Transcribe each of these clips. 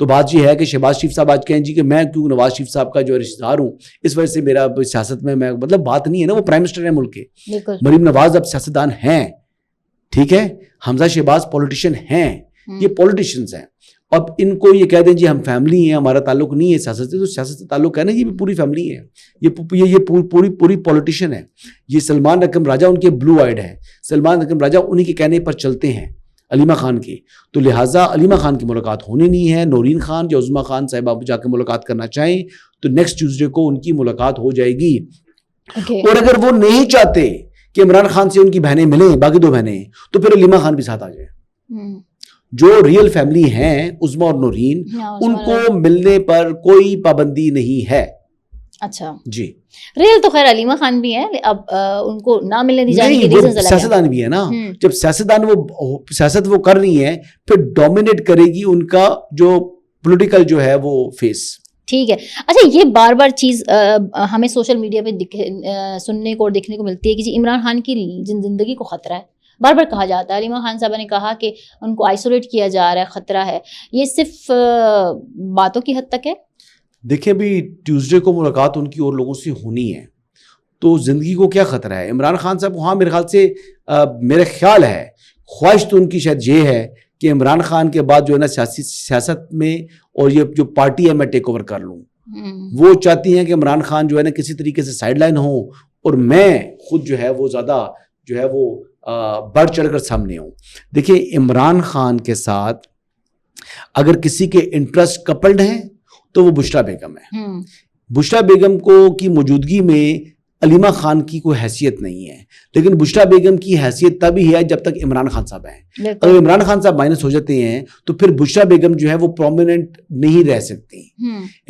تو بات یہ ہے کہ شہباز شریف صاحب آج کہیں جی کہ میں کیوں نواز شریف صاحب کا جو رشتہ دار ہوں اس وجہ سے میرا سیاست میں مطلب بات نہیں ہے نا. وہ پرائم منسٹر ہیں ملک کے, مریم نواز اب سیاستدان ہیں, ٹھیک ہے, حمزہ شہباز پولیٹیشین ہیں, یہ پولیٹیشینز ہیں. اب ان کو یہ کہہ دیں جی ہم فیملی ہیں, ہمارا تعلق نہیں ہے سیاست سے, تو سیاست سے تعلق ہے نا, یہ بھی پوری فیملی ہے, یہ پوری پولیٹیشین ہے. یہ سلمان اکرم راجہ ان کے بلو آئیڈ ہیں, سلمان اکرم راجہ انہی کے کہنے پر چلتے ہیں علیمہ خان کی, تو لہٰذا علیمہ خان کی ملاقات ہونی نہیں ہے. نورین خان یا عظمیٰ خان صاحبہ جا کے ملاقات کرنا چاہیں تو نیکسٹ ٹیوزڈے کو ان کی ملاقات ہو جائے گی. اور اگر وہ نہیں چاہتے کہ عمران خان سے ان کی بہنیں ملیں, باقی 2 بہنیں, تو پھر علیمہ خان بھی ساتھ آ جائے. جو ریئل فیملی ہیں عظمیٰ اور نورین, ان کو ملنے پر کوئی پابندی نہیں ہے. اچھا جی, ریل تو خیر علیمہ خان بھی ہے, اب ان کو نہ ملنے دی جانے کی ریزنز الگ ہیں. سیاستدان بھی ہے نا, جب سیاستدان وہ سیاست وہ کر رہی ہیں پھر ڈومینیٹ کرے گی ان کا جو پولیٹیکل جو ہے وہ فیس. ٹھیک ہے. اچھا, یہ بار بار چیز ہمیں سوشل میڈیا پہ سننے کو اور دیکھنے کو ملتی ہے کہ جی عمران خان کی زندگی کو خطرہ ہے, بار بار کہا جاتا ہے. علیمہ خان صاحبہ نے کہا کہ ان کو آئسولیٹ کیا جا رہا ہے, خطرہ ہے. یہ صرف باتوں کی حد تک ہے؟ دیکھیں بھی ٹیوزڈے کو ملاقات ان کی اور لوگوں سے ہونی ہے, تو زندگی کو کیا خطرہ ہے. عمران خان صاحب وہاں میرے خیال سے میرے خیال ہے خواہش تو ان کی شاید یہ ہے کہ عمران خان کے بعد جو ہے نا سیاست میں اور یہ جو پارٹی ہے میں ٹیک اوور کر لوں. وہ چاہتی ہیں کہ عمران خان جو ہے نا کسی طریقے سے سائڈ لائن ہو اور میں خود جو ہے وہ زیادہ جو ہے وہ بڑھ چڑھ کر سامنے ہوں. دیکھیں عمران خان کے ساتھ اگر کسی کے انٹرسٹ کپلڈ ہیں تو وہ بشریٰ بیگم ہے. بشریٰ بیگم کی موجودگی میں علیمہ خان کی کوئی حیثیت نہیں ہے, لیکن بشریٰ بیگم کی حیثیت تبھی ہے جب تک عمران خان صاحب ہیں. اگر عمران خان صاحب مائنس ہو جاتے ہیں تو پھر بشریٰ بیگم جو ہے وہ پرومیننٹ نہیں رہ سکتی.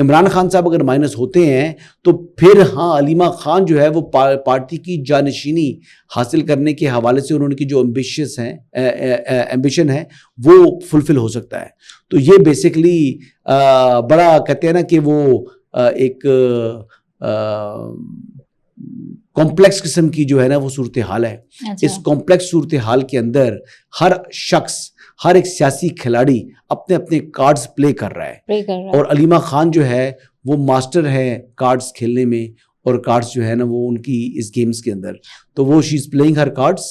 عمران خان صاحب اگر مائنس ہوتے ہیں تو پھر ہاں علیمہ خان جو ہے وہ پارٹی کی جانشینی حاصل کرنے کے حوالے سے انہوں کی جو ایمبیشن ہے وہ فلفل ہو سکتا ہے. تو یہ بیسیکلی بڑا کہتے ہیں نا کہ وہ ایک کمپلیکس قسم کی جو ہے نا وہ صورتحال ہے. اس کمپلیکس صورتحال کے اندر ہر شخص, ہر ایک سیاسی کھلاڑی اپنے اپنے کارڈز پلے کر رہا ہے, اور علیمہ خان جو ہے وہ ماسٹر ہے کارڈز کھیلنے میں, اور کارڈز جو ہے نا وہ ان کی اس گیمز کے اندر, تو وہ شی از پلئنگ ہر کارڈز.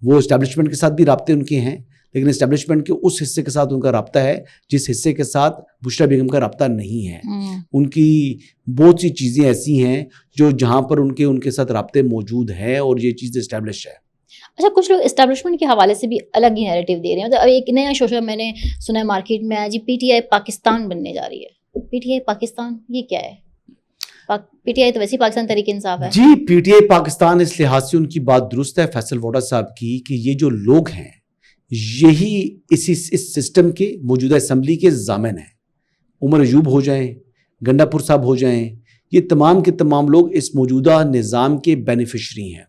وہ اسٹیبلشمنٹ کے ساتھ بھی رابطے ان کے ہیں, لیکن اسٹیبلشمنٹ کے اس حصے کے ساتھ ان کا رابطہ ہے جس حصے کے ساتھ بشریٰ بیگم کا رابطہ نہیں ہے. ان کی بہت سی چیزیں ایسی ہیں جو جہاں پر ان کے ساتھ رابطے موجود ہیں اور یہ چیز اسٹیبلش ہے. اچھا, کچھ لوگ اسٹیبلشمنٹ کے حوالے سے بھی الگ ہی نیریٹو دے رہے ہیں. اب ایک نیا شوشہ میں نے سنا ہے مارکیٹ میں آیا جی, پی ٹی آئی پاکستان بننے جا رہی ہے. پی ٹی آئی پاکستان یہ کیا ہے؟ پی ٹی آئی تو ویسے پاکستان تحریک انصاف ہے. جی, پی ٹی آئی پاکستان اس لحاظ سے ان کی بات درست ہے فیصل ووڈا صاحب کی کہ یہ جو لوگ ہیں یہی اس سسٹم کے موجودہ اسمبلی کے ضامن ہیں. عمر ایوب ہو جائیں, گنڈا پور صاحب ہو جائیں, یہ تمام کے تمام لوگ اس موجودہ نظام کے بینیفیشری ہیں.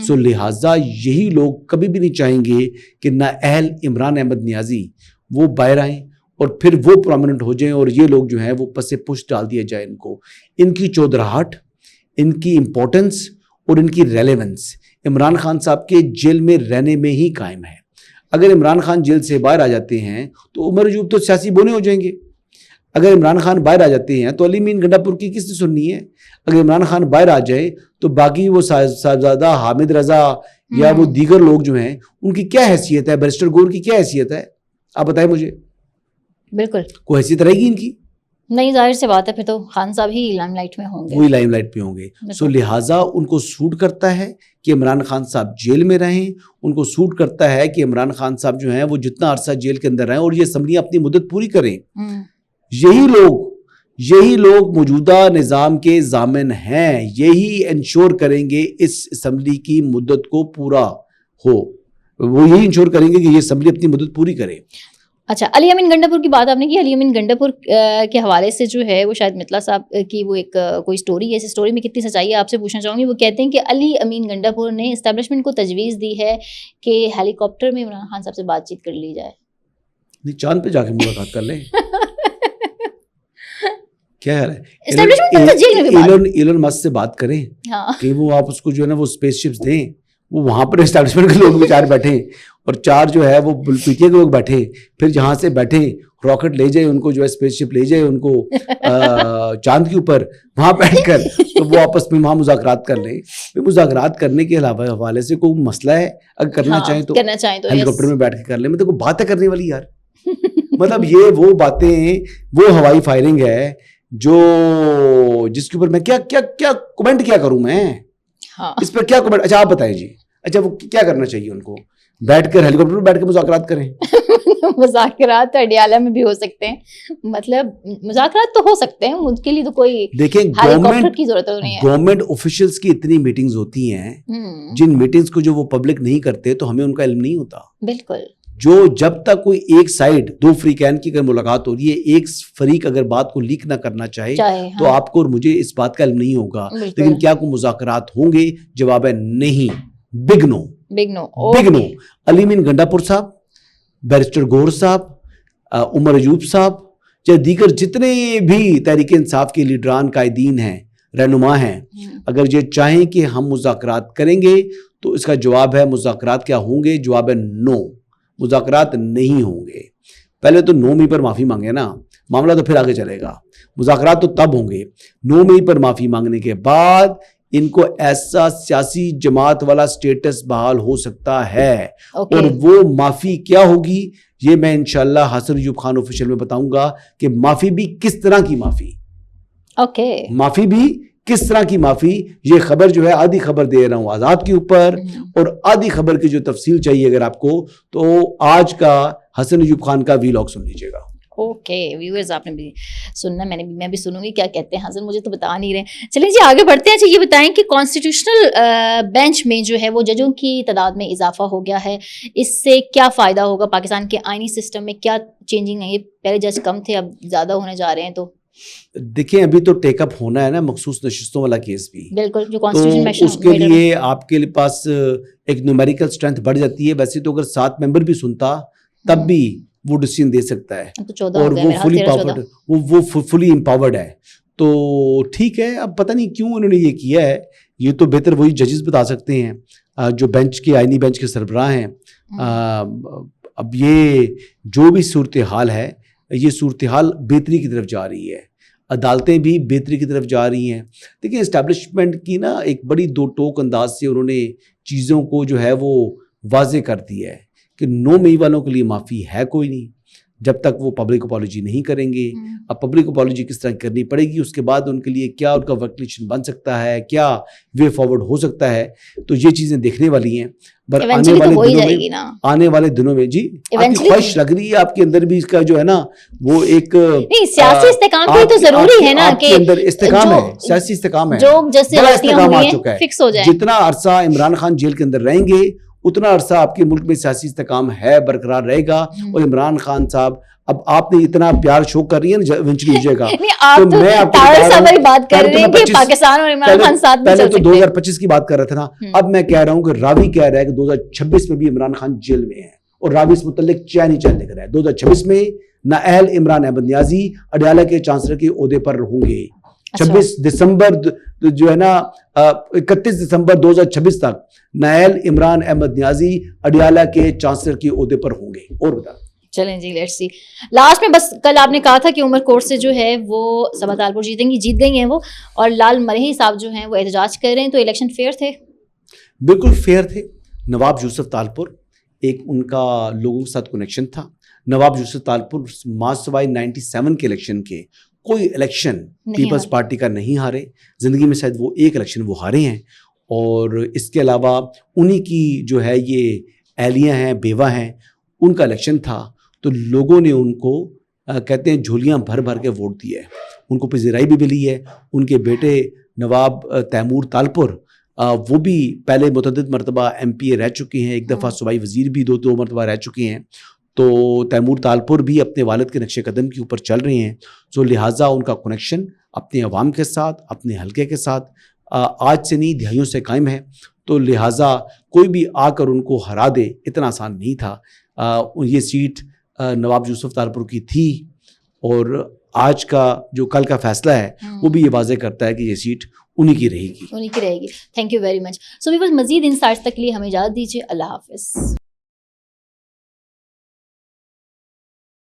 سو لہٰذا یہی لوگ کبھی بھی نہیں چاہیں گے کہ نااہل عمران احمد نیازی وہ باہر آئیں اور پھر وہ پرومیننٹ ہو جائیں اور یہ لوگ جو ہیں وہ پس پش ڈال دیا جائے ان کو. ان کی چودراہٹ, ان کی امپورٹنس اور ان کی ریلیونس عمران خان صاحب کے جیل میں رہنے میں ہی قائم ہے. اگر عمران خان جیل سے باہر آ جاتے ہیں تو عمر ایوب تو سیاسی بونے ہو جائیں گے. اگر عمران خان باہر آ جاتے ہیں تو علی امین گنڈا پور کی کس نے سننی ہے. اگر عمران خان باہر آ جائے تو باقی وہ صاحبزادہ حامد رضا یا وہ دیگر لوگ جو ہیں ان کی کیا حیثیت ہے, بیرسٹر گور کی کیا حیثیت ہے, آپ بتائیں مجھے. بالکل کوئی حیثیت رہے گی ان کی نہیں, ظاہر سے بات ہے پھر تو خان صاحب ہی لائم لائٹ میں ہوں گے, وہی لائم لائٹ پہ ہوں گے. سو لہٰذا ان کو سوٹ کرتا ہے کہ عمران خان صاحب جیل میں رہیں, ان کو سوٹ کرتا ہے کہ عمران خان صاحب جو ہیں وہ جتنا عرصہ جیل کے اندر رہیں اور یہ اسمبلیاں اپنی مدت پوری کریں. یہی لوگ موجودہ نظام کے ضامن ہیں, یہی انشور کریں گے اس اسمبلی کی مدت کو پورا ہو, وہ یہی انشور کریں گے کہ یہ اسمبلی اپنی مدت پوری کرے. اچھا, علی امین گنڈا پور کی بات آپ نے کی. علی امین گنڈا پور کے حوالے سے جو ہے وہ شاید مطلع صاحب کی وہ ایک کوئی اسٹوری ہے, اس اسٹوری میں کتنی سچائی ہے آپ سے پوچھنا چاہوں گی. وہ کہتے ہیں کہ علی امین گنڈا پور نے اسٹیبلشمنٹ کو تجویز دی ہے کہ ہیلی کاپٹر میں عمران خان صاحب سے بات چیت کر لی جائے, نہیں چاند پہ جا کے ملاقات کر لیں. کیا ہے ایلن مسک سے بات کریں کہ وہ آپ اس کو جو ہے نا وہ اسپیس شپس دیں, وہ وہاں پر اسٹیبلشمنٹ کے لوگ بیچارے بیٹھے اور 4 جو ہے وہ PTI کے لوگ بیٹھے, پھر جہاں سے بیٹھے راکٹ لے جائے ان کو, جو ہے اسپیس شپ لے جائے ان کو چاند کے اوپر, وہاں بیٹھ کر تو وہ آپس میں وہاں مذاکرات کر لیں. مذاکرات کرنے کے علاوہ حوالے سے کوئی مسئلہ ہے, اگر کرنا چاہیں تو ہیلی کاپٹر میں بیٹھ کے کر لیں. مطلب کوئی بات ہے کرنے والی یار. مطلب یہ وہ باتیں, وہ ہوائی فائرنگ ہے جو جس کے اوپر میں کیا کمنٹ کیا کروں میں اس پر, کیا کمنٹ. اچھا آپ بتائیں جی, اچھا وہ کیا کرنا چاہیے ان کو, بیٹھ کر ہیلی کاپٹر میں بیٹھ کے مذاکرات کریں. مذاکرات اڈیالہ میں بھی ہو سکتے ہیں, مطلب مذاکرات تو ہو سکتے ہیں, ان کے لیے تو کوئی دیکھیں گورنمنٹ کی ضرورت نہیں ہے. گورنمنٹ آفیشلز کی اتنی میٹنگز ہوتی ہیں جن میٹنگز کو جو وہ پبلک نہیں کرتے تو ہمیں ان کا علم نہیں ہوتا. بالکل. جو جب تک کوئی ایک سائڈ, 2 فریقین کی اگر ملاقات ہو رہی ہے, ایک فریق اگر بات کو لیک نہ کرنا چاہے تو آپ کو اور مجھے اس بات کا علم نہیں ہوگا. لیکن کیا کوئی مذاکرات ہوں گے؟ جواب ہے نہیں. Big no. علیم گنڈا پور صاحب, بیرسٹر گور صاحب, عمر ایوب صاحب, یا دیگر جتنے بھی تحریک انصاف کے لیڈران, قائدین ہیں, رہنما ہیں, اگر یہ چاہیں کہ ہم مذاکرات کریں گے تو اس کا جواب ہے مذاکرات کیا ہوں گے؟ جواب ہے نو, مذاکرات نہیں ہوں گے. پہلے تو 9 مئی پر معافی مانگے نا, معاملہ تو پھر آگے چلے گا. مذاکرات تو تب ہوں گے 9 مئی پر معافی مانگنے کے بعد ان کو ایسا سیاسی جماعت والا سٹیٹس بحال ہو سکتا ہے. اور وہ معافی کیا ہوگی یہ میں انشاءاللہ حسن ایوب خان آفیشیل میں بتاؤں گا کہ معافی بھی کس طرح کی معافی. معافی بھی کس طرح کی معافی. یہ خبر جو ہے آدھی خبر دے رہا ہوں آزاد کے اوپر, اور آدھی خبر کی جو تفصیل چاہیے اگر آپ کو تو آج کا حسن ایوب خان کا ویلاگ سن لیجیے گا. اوکے ویورز, آپ نے بھی سننا, میں بھی سنوں گی کیا کہتے ہیں حسن, مجھے تو بتا نہیں رہے. چلیں جی آگے بڑھتے ہیں. یہ بتائیں کہ کانسٹیٹیوشنل بینچ میں جو ہے وہ ججوں کی تعداد میں اضافہ ہو گیا ہے, اس سے کیا فائدہ ہوگا پاکستان کے آئینی سسٹم میں, کیا چینجنگ ہے؟ یہ پہلے جج کم تھے, اب زیادہ ہونے جا رہے ہیں. تو دیکھیں ابھی تو ٹیک اپ ہونا ہے نا مخصوص نشستوں والا کیس بھی, بالکل, جو کانسٹیٹیوشن میں اس کے لیے آپ کے پاس ایک نیومیریکل اسٹرینتھ بڑھ جاتی ہے. ویسے تو اگر 7 ممبر بھی سنتا تب بھی وہ ڈیسیژن دے سکتا ہے, اور وہ فلی امپاورڈ ہے. تو ٹھیک ہے, اب پتہ نہیں کیوں انہوں نے یہ کیا ہے, یہ تو بہتر وہی ججز بتا سکتے ہیں جو بینچ کے آئینی بینچ کے سربراہ ہیں. اب یہ جو بھی صورتحال ہے, یہ صورتحال بہتری کی طرف جا رہی ہے, عدالتیں بھی بہتری کی طرف جا رہی ہیں. دیکھیں اسٹیبلشمنٹ کی نا ایک بڑی 2 ٹوک انداز سے انہوں نے چیزوں کو جو ہے وہ واضح کر دی ہے کہ 9 مئی والوں کے لیے معافی ہے کوئی نہیں جب تک وہ پبلک اپالوجی نہیں کریں گے. اب پبلک اپالوجی کس طرح کرنی پڑے گی, اس کے بعد ان کے لیے کیا ان کا ورکلیشن بن سکتا ہے, کیا وے فارورڈ ہو سکتا ہے, تو یہ چیزیں دیکھنے والی ہیں. آنے والے دنوں میں جی آپ کی خواہش لگ رہی ہے, آپ کے اندر بھی اس کا جو ہے نا وہ ایک سیاسی استحکام بھی تو ضروری ہے نا, کہ اندر استحکام ہے, سیاسی استحکام ہے, بڑا استحکام آ چکا ہے. جتنا عرصہ عمران خان جیل کے اندر رہیں گے اتنا عرصہ آپ کے ملک میں سیاسی استحکام ہے, برقرار رہے گا. اور عمران خان صاحب, اب آپ نے اتنا پیار شو کر رہی ہے نا, ایونچولی ہو جائے گا. تو میں آپ کو بات کر رہی ہوں کہ پاکستان اور عمران خان ساتھ میں چل سکتے ہیں. پہلے تو 2025 کی بات کر رہا تھا نا, اب میں کہہ رہا ہوں کہ راوی کہہ رہا ہے کہ 2026 میں بھی عمران خان جیل میں ہے, اور راوی اس متعلق چین لکھ رہا ہے. 2026 میں نااہل عمران احمد نیازی اڈیالہ کے چانسلر کے عہدے پر ہوں گے. 26 دسمبر جو ہے نا 31 دسمبر 2026 تک نااہل عمران احمد نیازی اڈیالہ کے چانسلر کے عہدے پر ہوں گے. اور بتا چلیں جی لیٹس سی. لاسٹ میں بس کل آپ نے کہا تھا کہ عمر کوٹ سے جو ہے وہ صبا تالپور جیت گئی ہیں وہ, اور لال مرہی صاحب جو ہیں وہ احتجاج کر رہے ہیں, تو الیکشن فیئر تھے؟ بالکل فیئر تھے. نواب یوسف تالپور ایک ان کا لوگوں کے ساتھ کنیکشن تھا. نواب یوسف تالپور سوائے 97 کے الیکشن کے کوئی الیکشن پیپلز پارٹی کا نہیں ہارے. زندگی میں شاید وہ ایک الیکشن وہ ہارے ہیں, اور اس کے علاوہ انہی کی جو ہے یہ اہلیاں ہیں, بیوہ ہیں, ان کا الیکشن تھا. تو لوگوں نے ان کو کہتے ہیں جھولیاں بھر بھر کے ووٹ دیے. ان کو پذیرائی بھی ملی ہے. ان کے بیٹے نواب تیمور تالپور وہ بھی پہلے متعدد مرتبہ MP رہ چکے ہیں, ایک دفعہ صوبائی وزیر بھی دو مرتبہ رہ چکے ہیں. تو تیمور تالپور بھی اپنے والد کے نقش قدم کے اوپر چل رہے ہیں. سو لہٰذا ان کا کنیکشن اپنے عوام کے ساتھ, اپنے حلقے کے ساتھ آج سے نہیں دہائیوں سے قائم ہے. تو لہٰذا کوئی بھی آ کر ان کو ہرا دے اتنا آسان نہیں تھا. یہ سیٹ نواب یوسف تالپور کی تھی, اور آج کا جو کل کا فیصلہ ہے وہ بھی یہ واضح کرتا ہے کہ یہ سیٹ انہی کی رہے گی. Thank you very much. So viewers مزید انسائٹس تک کے لیے ہمیں اجازت دیجیے. اللہ حافظ.